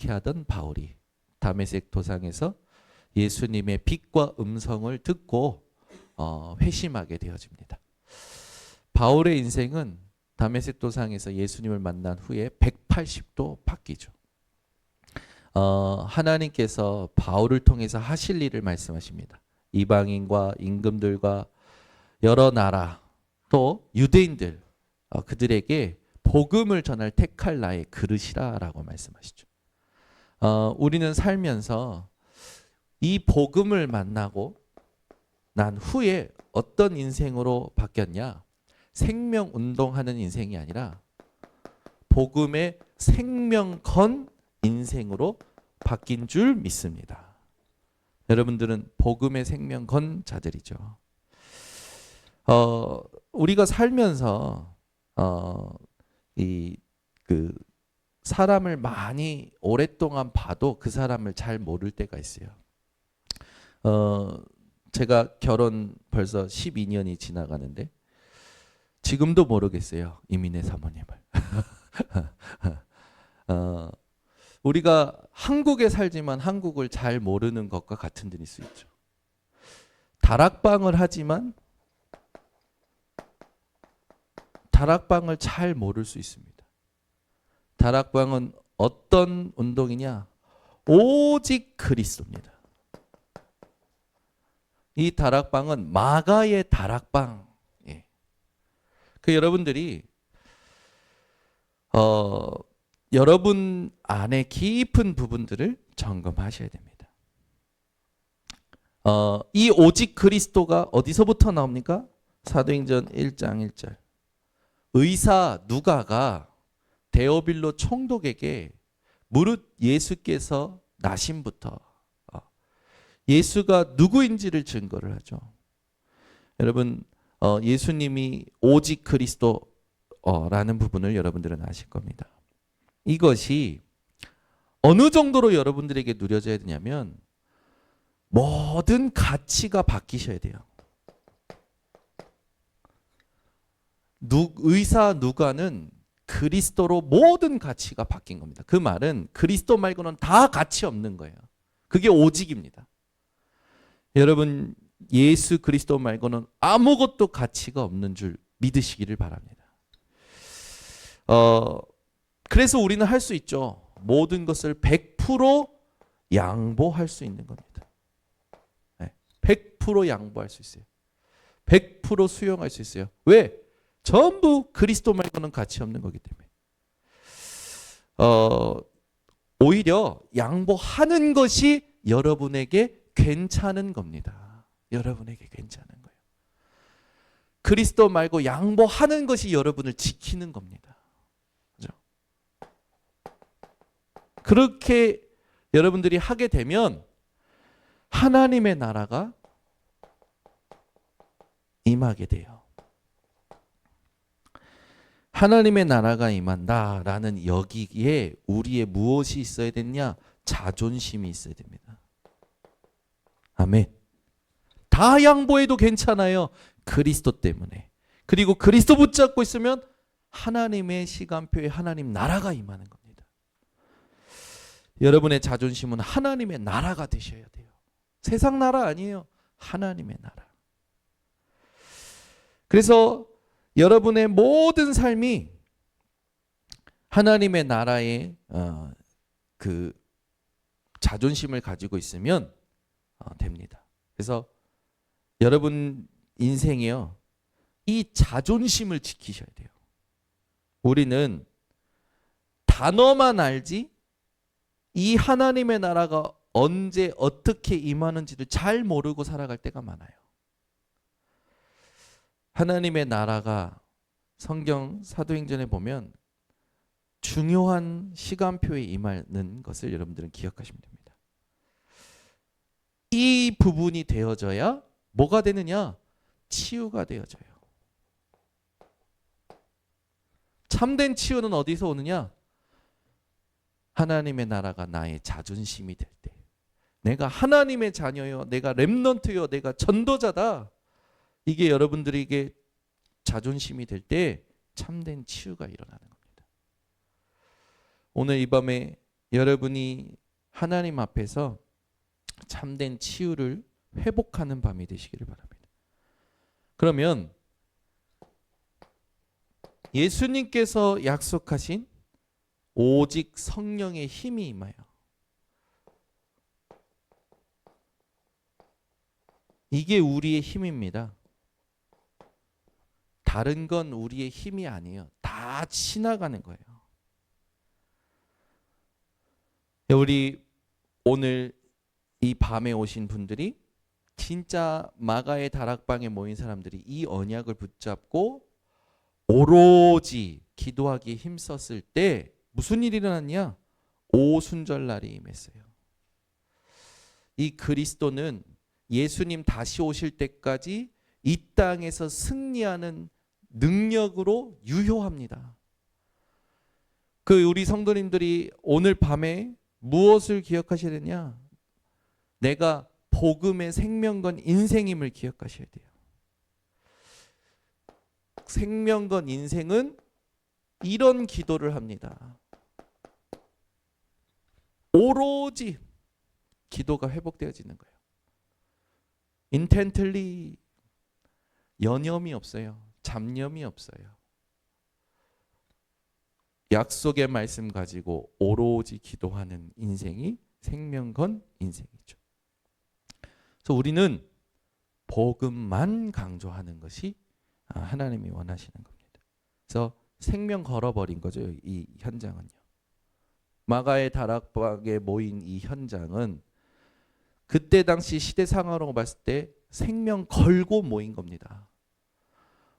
박해하던 바울이 다메섹 도상에서 예수님의 빛과 음성을 듣고 회심하게 되어집니다. 바울의 인생은 다메섹 도상에서 예수님을 만난 후에 180도 바뀌죠. 하나님께서 바울을 통해서 하실 일을 말씀하십니다. 이방인과 임금들과 여러 나라 또 유대인들 그들에게 복음을 전할 택할 나의 그릇이라라고 말씀하시죠. 우리는 살면서 이 복음을 만나고 난 후에 어떤 인생으로 바뀌었냐? 생명운동하는 인생이 아니라 복음의 생명 건 인생으로 바뀐 줄 믿습니다. 여러분들은 복음의 생명 건 자들이죠. 우리가 살면서 사람을 많이 오랫동안 봐도 그 사람을 잘 모를 때가 있어요. 제가 결혼 벌써 12년이 지나가는데 지금도 모르겠어요. 이민혜 사모님을. 우리가 한국에 살지만 한국을 잘 모르는 것과 같은 일일 수 있죠. 다락방을 하지만 다락방을 잘 모를 수 있습니다. 다락방은 어떤 운동이냐? 오직 그리스도입니다. 이 다락방은 마가의 다락방. 그 여러분들이 여러분 안에 깊은 부분들을 점검하셔야 됩니다. 이 오직 그리스도가 어디서부터 나옵니까? 사도행전 1장 1절. 의사 누가가 데오빌로 총독에게 무릇 예수께서 나심부터 예수가 누구인지를 증거를 하죠. 여러분 예수님이 오직 그리스도라는 부분을 여러분들은 아실 겁니다. 이것이 어느 정도로 여러분들에게 누려져야 되냐면 모든 가치가 바뀌셔야 돼요. 의사 누가는 그리스도로 모든 가치가 바뀐 겁니다. 그 말은 그리스도 말고는 다 가치 없는 거예요. 그게 오직입니다. 여러분 예수 그리스도 말고는 아무것도 가치가 없는 줄 믿으시기를 바랍니다. 그래서 우리는 할 수 있죠. 모든 것을 100% 양보할 수 있는 겁니다. 100% 양보할 수 있어요. 100% 수용할 수 있어요. 왜? 전부 그리스도 말고는 가치 없는 거기 때문에. 오히려 양보하는 것이 여러분에게 괜찮은 겁니다. 여러분에게 괜찮은 거예요. 그리스도 말고 양보하는 것이 여러분을 지키는 겁니다. 그렇죠? 그렇게 여러분들이 하게 되면 하나님의 나라가 임하게 돼요. 하나님의 나라가 임한다라는 여기에 우리의 무엇이 있어야 되냐? 자존심이 있어야 됩니다. 아멘. 다 양보해도 괜찮아요. 그리스도 때문에. 그리고 그리스도 붙잡고 있으면 하나님의 시간표에 하나님 나라가 임하는 겁니다. 여러분의 자존심은 하나님의 나라가 되셔야 돼요. 세상 나라 아니에요. 하나님의 나라. 그래서 여러분의 모든 삶이 하나님의 나라의 그 자존심을 가지고 있으면 됩니다. 그래서 여러분 인생이요, 이 자존심을 지키셔야 돼요. 우리는 단어만 알지 이 하나님의 나라가 언제 어떻게 임하는지를 잘 모르고 살아갈 때가 많아요. 하나님의 나라가 성경 사도행전에 보면 중요한 시간표에 임하는 것을 여러분들은 기억하시면 됩니다. 이 부분이 되어져야 뭐가 되느냐? 치유가 되어져요. 참된 치유는 어디서 오느냐? 하나님의 나라가 나의 자존심이 될 때, 내가 하나님의 자녀요, 내가 렘넌트요, 내가 전도자다, 이게 여러분들에게 자존심이 될 때 참된 치유가 일어나는 겁니다. 오늘 이 밤에 여러분이 하나님 앞에서 참된 치유를 회복하는 밤이 되시기를 바랍니다. 그러면 예수님께서 약속하신 오직 성령의 힘이 임하여, 이게 우리의 힘입니다. 다른 건 우리의 힘이 아니에요. 다 지나가는 거예요. 우리 오늘 이 밤에 오신 분들이 진짜 마가의 다락방에 모인 사람들이 이 언약을 붙잡고 오로지 기도하기에 힘썼을 때 무슨 일이 일어났냐? 오순절날이 임했어요. 이 그리스도는 예수님 다시 오실 때까지 이 땅에서 승리하는 능력으로 유효합니다. 그 우리 성도님들이 오늘 밤에 무엇을 기억하셔야 되냐? 내가 복음의 생명건 인생임을 기억하셔야 돼요. 생명건 인생은 이런 기도를 합니다. 오로지 기도가 회복되어지는 거예요. intently, 여념이 없어요. 잡념이 없어요. 약속의 말씀 가지고 오로지 기도하는 인생이 생명건 인생이죠. 그래서 우리는 복음만 강조하는 것이 하나님이 원하시는 겁니다. 그래서 생명 걸어버린 거죠. 이 현장은요. 마가의 다락방에 모인 이 현장은 그때 당시 시대 상황으로 봤을 때 생명 걸고 모인 겁니다.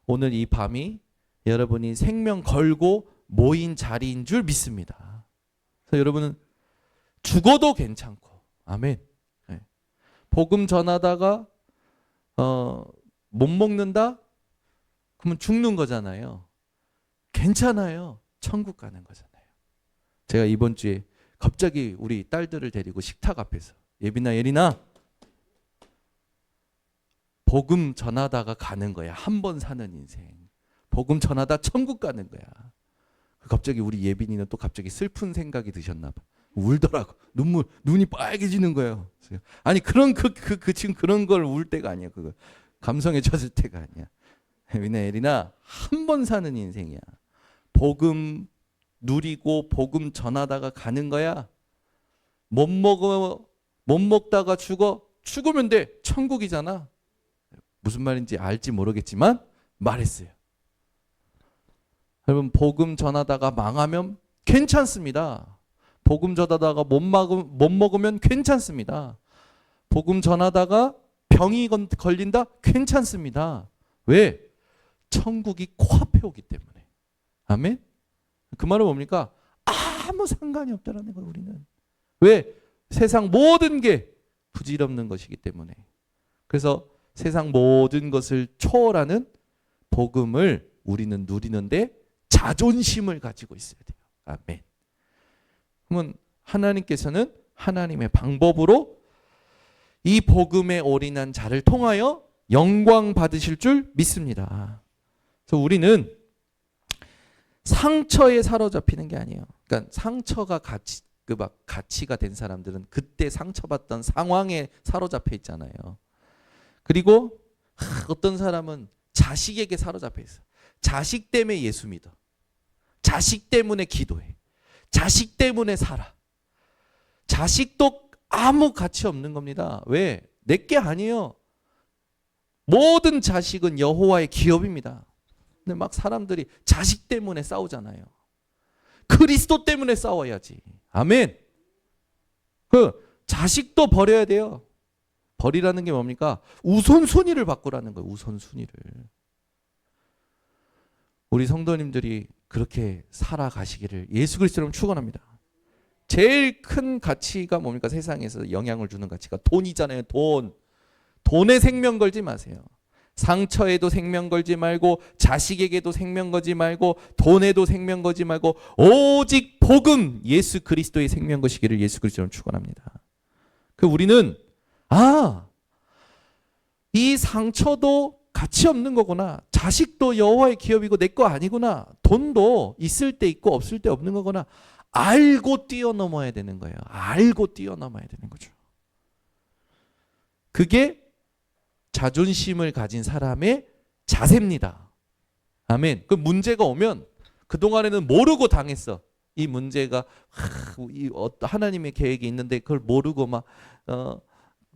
오늘 이 밤이 여러분이 생명 걸고 모인 자리인 줄 믿습니다. 그래서 여러분은 죽어도 괜찮고, 아멘. 네. 복음 전하다가 못 먹는다? 그러면 죽는 거잖아요. 괜찮아요. 천국 가는 거잖아요. 제가 이번 주에 갑자기 우리 딸들을 데리고 식탁 앞에서 예빈아 예린아 복음 전하다가 가는 거야. 한 번 사는 인생. 복음 전하다 천국 가는 거야. 갑자기 우리 예빈이는 또 갑자기 슬픈 생각이 드셨나 봐. 울더라고. 눈이 빨개지는 거예요. 아니 그런 지금 그런 걸 울 때가 아니야. 그거 감성에 젖을 때가 아니야. 예빈아 예린아 한 번 사는 인생이야. 복음 누리고 복음 전하다가 가는 거야. 못 먹다가 죽으면 돼. 천국이잖아. 무슨 말인지 알지 모르겠지만 말했어요. 여러분 복음 전하다가 망하면 괜찮습니다. 복음 전하다가 못 먹으면 괜찮습니다. 복음 전하다가 병이 걸린다? 괜찮습니다. 왜? 천국이 코앞에 오기 때문에. 아멘? 그 말은 뭡니까? 아무 상관이 없다라는 거예요. 우리는. 왜? 세상 모든 게 부질없는 것이기 때문에. 그래서 세상 모든 것을 초월하는 복음을 우리는 누리는데 자존심을 가지고 있어야 돼요. 아멘. 그러면 하나님께서는 하나님의 방법으로 이 복음에 올인한 자를 통하여 영광 받으실 줄 믿습니다. 그래서 우리는 상처에 사로잡히는 게 아니에요. 그러니까 상처가 가치가 된 사람들은 그때 상처받던 상황에 사로잡혀 있잖아요. 그리고 어떤 사람은 자식에게 사로잡혀 있어. 자식 때문에 예수 믿어. 자식 때문에 기도해. 자식 때문에 살아. 자식도 아무 가치 없는 겁니다. 왜? 내게 아니에요. 모든 자식은 여호와의 기업입니다. 근데 막 사람들이 자식 때문에 싸우잖아요. 그리스도 때문에 싸워야지. 아멘. 자식도 버려야 돼요. 버리라는 게 뭡니까? 우선순위를 바꾸라는 거예요. 우선순위를. 우리 성도님들이 그렇게 살아가시기를 예수 그리스도로 축원합니다. 제일 큰 가치가 뭡니까? 세상에서 영향을 주는 가치가 돈이잖아요. 돈에 생명 걸지 마세요. 상처에도 생명 걸지 말고 자식에게도 생명 걸지 말고 돈에도 생명 걸지 말고 오직 복음 예수 그리스도의 생명 것이기를 예수 그리스도로 축원합니다. 우리는 이 상처도 가치 없는 거구나. 자식도 여호와의 기업이고 내 거 아니구나. 돈도 있을 때 있고 없을 때 없는 거구나. 알고 뛰어넘어야 되는 거예요. 알고 뛰어넘어야 되는 거죠. 그게 자존심을 가진 사람의 자세입니다. 아멘. 그 문제가 오면 그동안에는 모르고 당했어. 이 문제가 하나님의 계획이 있는데 그걸 모르고 막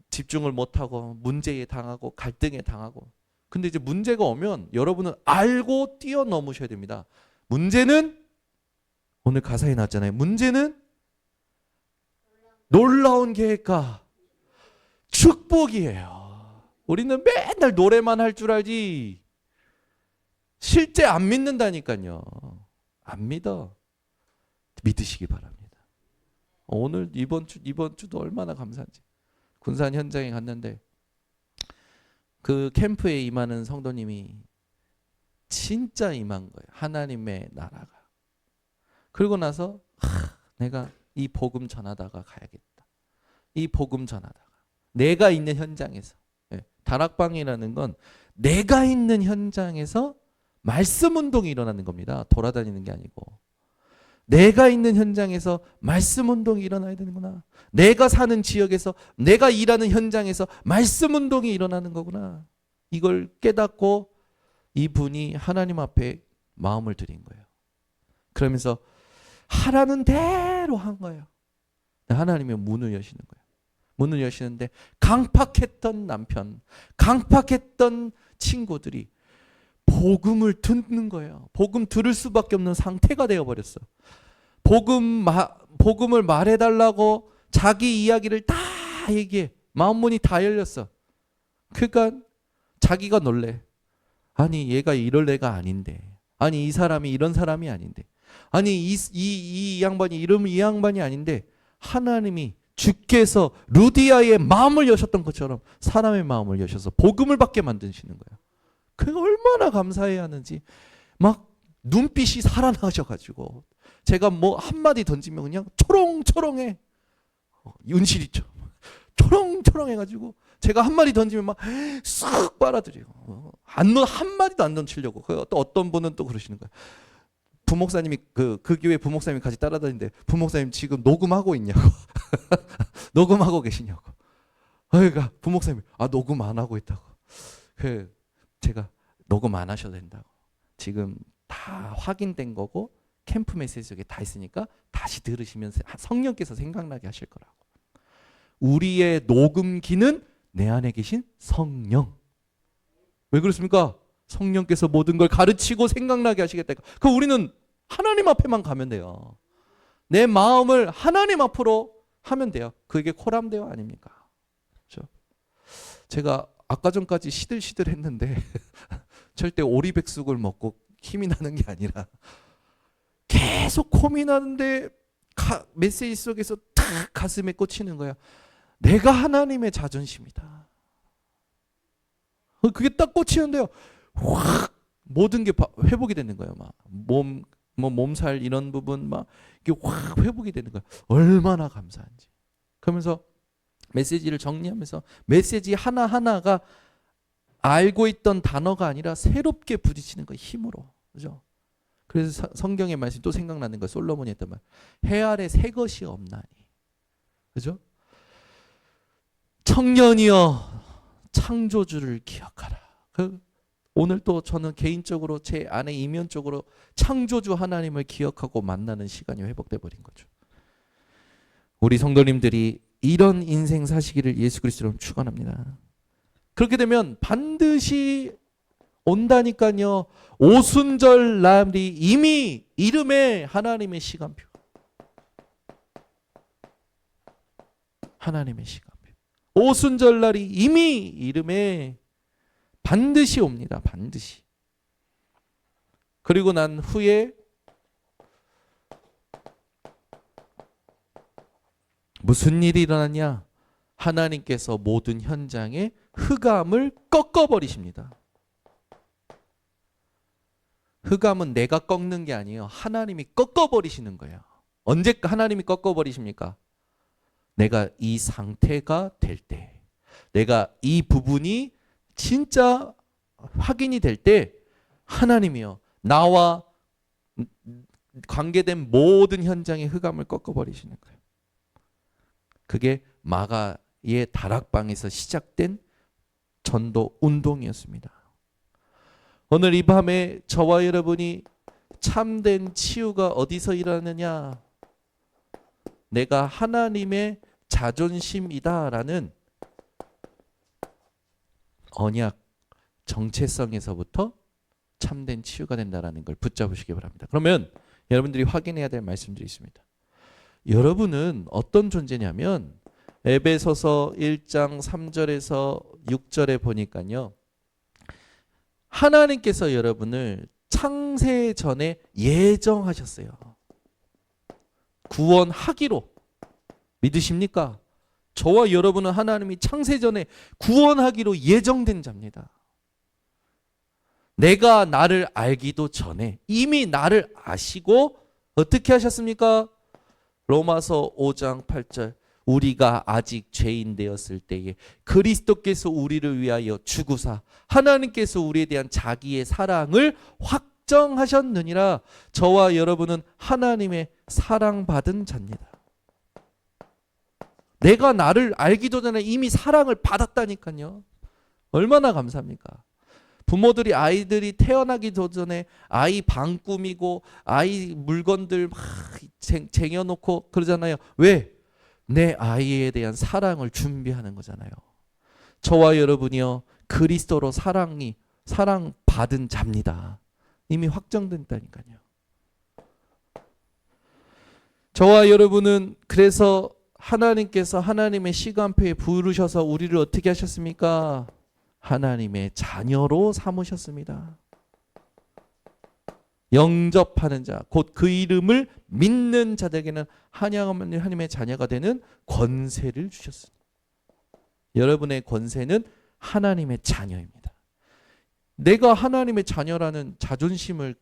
집중을 못하고 문제에 당하고 갈등에 당하고. 근데 이제 문제가 오면 여러분은 알고 뛰어넘으셔야 됩니다. 문제는 오늘 가사에 나왔잖아요. 문제는 놀라운 계획과 축복이에요. 우리는 맨날 노래만 할 줄 알지 실제 안 믿는다니까요. 안 믿어. 믿으시기 바랍니다. 오늘 이번 주도 얼마나 감사한지. 군산 현장에 갔는데 그 캠프에 임하는 성도님이 진짜 임한 거예요. 하나님의 나라가. 그러고 나서 내가 이 복음 전하다가 가야겠다. 이 복음 전하다가 내가 있는 현장에서, 다락방이라는 건 내가 있는 현장에서 말씀 운동이 일어나는 겁니다. 돌아다니는 게 아니고. 내가 있는 현장에서 말씀 운동이 일어나야 되는구나. 내가 사는 지역에서, 내가 일하는 현장에서 말씀 운동이 일어나는 거구나. 이걸 깨닫고 이분이 하나님 앞에 마음을 드린 거예요. 그러면서 하라는 대로 한 거예요. 하나님이 문을 여시는 거예요. 문을 여시는데 강팍했던 남편, 강팍했던 친구들이 복음을 듣는 거예요. 복음 들을 수밖에 없는 상태가 되어버렸어. 복음을 말해달라고 자기 이야기를 다 얘기해. 마음문이 다 열렸어. 그러니까 자기가 놀래. 아니 얘가 이럴 애가 아닌데. 아니 이 사람이 이런 사람이 아닌데. 아니 이 양반이 이러면 이 양반이 아닌데 하나님이 주께서 루디아의 마음을 여셨던 것처럼 사람의 마음을 여셔서 복음을 받게 만드시는 거예요. 그게 얼마나 감사해야 하는지 막 눈빛이 살아나셔가지고 제가 뭐 한마디 던지면 그냥 초롱초롱해. 윤실이죠. 초롱초롱해가지고 제가 한마디 던지면 막 쓱 빨아들여요. 한마디도 안 던지려고. 또 어떤 분은 또 그러시는 거예요. 부목사님이 그 교회 부목사님이 같이 따라다니는데 부목사님 지금 녹음하고 있냐고. 녹음하고 계시냐고. 그러니까 부목사님이 녹음 안 하고 있다고. 제가 녹음 안 하셔도 된다고. 지금 다 확인된 거고 캠프 메시지 속에 다 있으니까 다시 들으시면 성령께서 생각나게 하실 거라고. 우리의 녹음기는 내 안에 계신 성령. 왜 그렇습니까? 성령께서 모든 걸 가르치고 생각나게 하시겠다. 그 우리는 하나님 앞에만 가면 돼요. 내 마음을 하나님 앞으로 하면 돼요. 그게 코람데오 아닙니까? 그렇죠? 제가 아까 전까지 시들시들 했는데 절대 오리백숙을 먹고 힘이 나는 게 아니라 계속 콤이 나는데 메시지 속에서 탁 가슴에 꽂히는 거야. 내가 하나님의 자존심이다. 그게 딱 꽂히는데요. 확 모든 게 회복이 되는 거예요. 막 몸살 이런 부분 막 이게 확 회복이 되는 거예요. 얼마나 감사한지. 그러면서 메시지를 정리하면서 메시지 하나하나가 알고 있던 단어가 아니라 새롭게 부딪히는 거예요. 힘으로. 그죠? 그래서 성경의 말씀이 또 생각나는 거예요. 솔로몬이 했던 말. 해 아래 새 것이 없나니. 그죠? 청년이여 창조주를 기억하라. 오늘 또 저는 개인적으로 제 안에 이면적으로 창조주 하나님을 기억하고 만나는 시간이 회복돼 버린 거죠. 우리 성도님들이 이런 인생 사시기를 예수 그리스도로 축원합니다. 그렇게 되면 반드시 온다니까요. 오순절 날이 이미 이름에 하나님의 시간표. 하나님의 시간표. 오순절 날이 이미 이름에 반드시 옵니다. 반드시. 그리고 난 후에 무슨 일이 일어났냐? 하나님께서 모든 현장의 흑암을 꺾어버리십니다. 흑암은 내가 꺾는 게 아니에요. 하나님이 꺾어버리시는 거예요. 언제 하나님이 꺾어버리십니까? 내가 이 상태가 될 때, 내가 이 부분이 진짜 확인이 될 때 하나님이요. 나와 관계된 모든 현장의 흑암을 꺾어버리시는 거예요. 그게 마가의 다락방에서 시작된 전도 운동이었습니다. 오늘 이 밤에 저와 여러분이 참된 치유가 어디서 일어나느냐? 내가 하나님의 자존심이다라는 언약, 정체성에서부터 참된 치유가 된다는 걸 붙잡으시기 바랍니다. 그러면 여러분들이 확인해야 될 말씀들이 있습니다. 여러분은 어떤 존재냐면 에베소서 1장 3절에서 6절에 보니까요, 하나님께서 여러분을 창세 전에 예정하셨어요. 구원하기로. 믿으십니까? 저와 여러분은 하나님이 창세 전에 구원하기로 예정된 자입니다. 내가 나를 알기도 전에 이미 나를 아시고 어떻게 하셨습니까? 로마서 5장 8절, 우리가 아직 죄인 되었을 때에 그리스도께서 우리를 위하여 죽으사 하나님께서 우리에 대한 자기의 사랑을 확정하셨느니라. 저와 여러분은 하나님의 사랑받은 자입니다. 내가 나를 알기도 전에 이미 사랑을 받았다니까요. 얼마나 감사합니까? 부모들이 아이들이 태어나기도 전에 아이 방 꾸미고 아이 물건들 막 쟁여놓고 그러잖아요. 왜? 내 아이에 대한 사랑을 준비하는 거잖아요. 저와 여러분이요, 그리스도로 사랑받은 자입니다. 이미 확정된다니까요. 저와 여러분은 그래서 하나님께서 하나님의 시간표에 부르셔서 우리를 어떻게 하셨습니까? 하나님의 자녀로 삼으셨습니다. 영접하는 자, 곧 그 이름을 믿는 자들에게는 하나님의 자녀가 되는 권세를 주셨습니다. 여러분의 권세는 하나님의 자녀입니다. 내가 하나님의 자녀라는 자존심을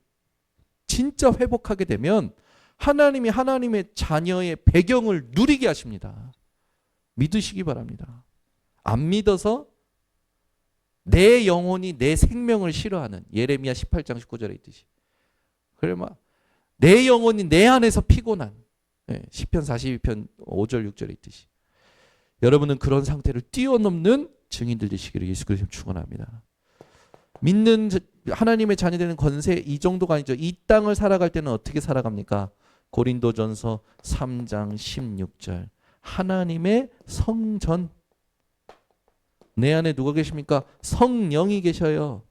진짜 회복하게 되면 하나님이 하나님의 자녀의 배경을 누리게 하십니다. 믿으시기 바랍니다. 안 믿어서 내 영혼이 내 생명을 싫어하는, 예레미야 18장 19절에 있듯이, 그래 내 영혼이 내 안에서 피곤한, 시편 42편 5절 6절에 있듯이, 여러분은 그런 상태를 뛰어넘는 증인들 되시기를 예수 그리스도로 축원합니다. 믿는 하나님의 자녀 되는 권세 이 정도가 아니죠. 이 땅을 살아갈 때는 어떻게 살아갑니까? 고린도전서 3장 16절, 하나님의 성전, 내 안에 누가 계십니까? 성령이 계셔요.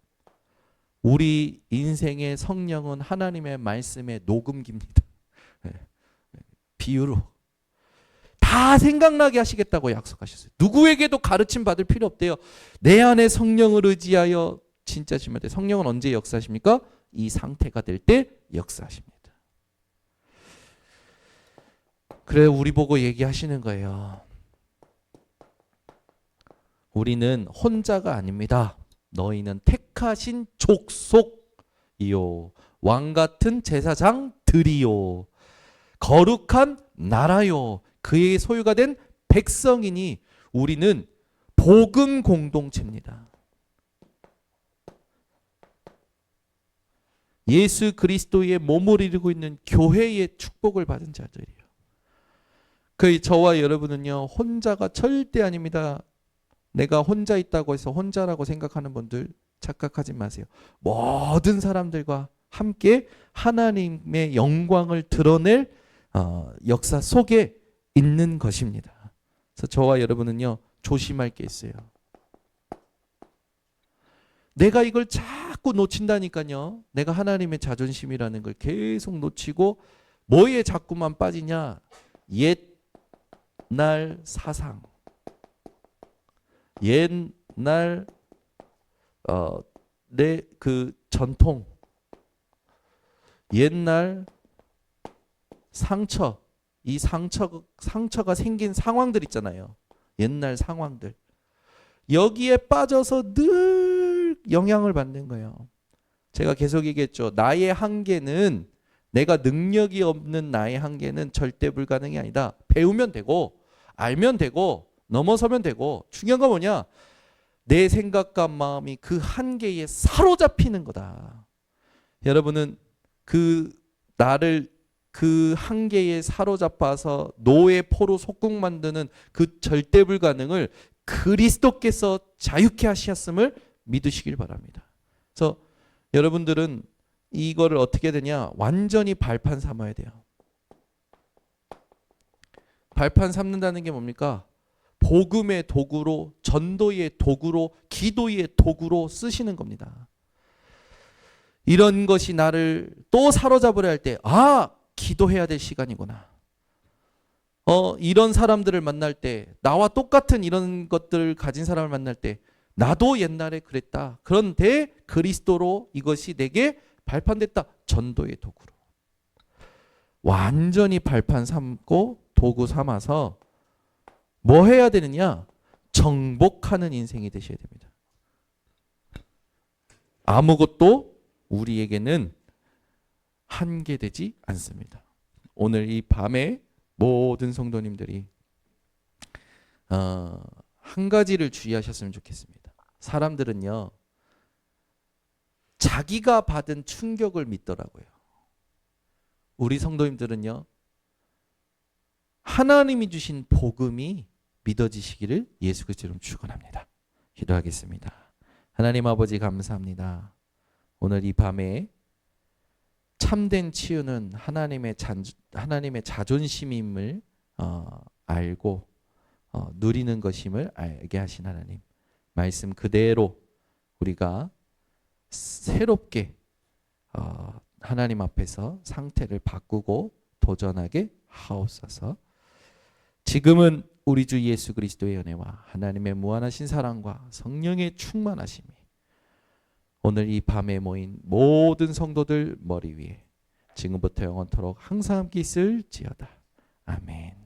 우리 인생의 성령은 하나님의 말씀의 녹음기입니다. 비유로 다 생각나게 하시겠다고 약속하셨어요. 누구에게도 가르침 받을 필요 없대요. 내 안에 성령을 의지하여 진짜 지면 돼. 성령은 언제 역사하십니까? 이 상태가 될 때 역사하십니다. 그래, 우리 보고 얘기하시는 거예요. 우리는 혼자가 아닙니다. 너희는 택하신 족속이요, 왕같은 제사장들이요, 거룩한 나라요, 그의 소유가 된 백성이니 우리는 복음 공동체입니다. 예수 그리스도의 몸을 이루고 있는 교회의 축복을 받은 자들이에요. 저와 여러분은요, 혼자가 절대 아닙니다. 내가 혼자 있다고 해서 혼자라고 생각하는 분들 착각하지 마세요. 모든 사람들과 함께 하나님의 영광을 드러낼 역사 속에 있는 것입니다. 그래서 저와 여러분은요, 조심할 게 있어요. 내가 이걸 자꾸 놓친다니까요. 내가 하나님의 자존심이라는 걸 계속 놓치고 뭐에 자꾸만 빠지냐? 옛날 사상, 옛날 내 그 전통, 옛날 상처, 이 상처가 생긴 상황들 있잖아요. 옛날 상황들, 여기에 빠져서 늘 영향을 받는 거예요. 제가 계속 얘기했죠. 나의 한계는, 내가 능력이 없는 나의 한계는 절대 불가능이 아니다. 배우면 되고 알면 되고 넘어서면 되고, 중요한 건 뭐냐? 내 생각과 마음이 그 한계에 사로잡히는 거다. 여러분은 그 나를 그 한계에 사로잡아서 노예 포로 속국 만드는 그 절대 불가능을 그리스도께서 자유케 하셨음을 믿으시길 바랍니다. 그래서 여러분들은 이거를 어떻게 되냐? 완전히 발판 삼아야 돼요. 발판 삼는다는 게 뭡니까? 복음의 도구로, 전도의 도구로, 기도의 도구로 쓰시는 겁니다. 이런 것이 나를 또 사로잡으려 할 때, 기도해야 될 시간이구나. 이런 사람들을 만날 때, 나와 똑같은 이런 것들을 가진 사람을 만날 때, 나도 옛날에 그랬다. 그런데 그리스도로 이것이 내게 발판됐다. 전도의 도구로. 완전히 발판 삼고 도구 삼아서 뭐 해야 되느냐? 정복하는 인생이 되셔야 됩니다. 아무것도 우리에게는 한계되지 않습니다. 오늘 이 밤에 모든 성도님들이 한 가지를 주의하셨으면 좋겠습니다. 사람들은요, 자기가 받은 충격을 믿더라고요. 우리 성도님들은요, 하나님이 주신 복음이 믿어지시기를 예수 그리스도로 축원합니다. 기도하겠습니다. 하나님 아버지 감사합니다. 오늘 이 밤에 참된 치유는 하나님의 자존심임을 알고 누리는 것임을 알게 하신 하나님. 말씀 그대로 우리가 새롭게 하나님 앞에서 상태를 바꾸고 도전하게 하옵소서. 지금은 우리 주 예수 그리스도의 은혜와 하나님의 무한하신 사랑과 성령의 충만하심이 오늘 이 밤에 모인 모든 성도들 머리 위에 지금부터 영원토록 항상 함께 있을지어다. 아멘.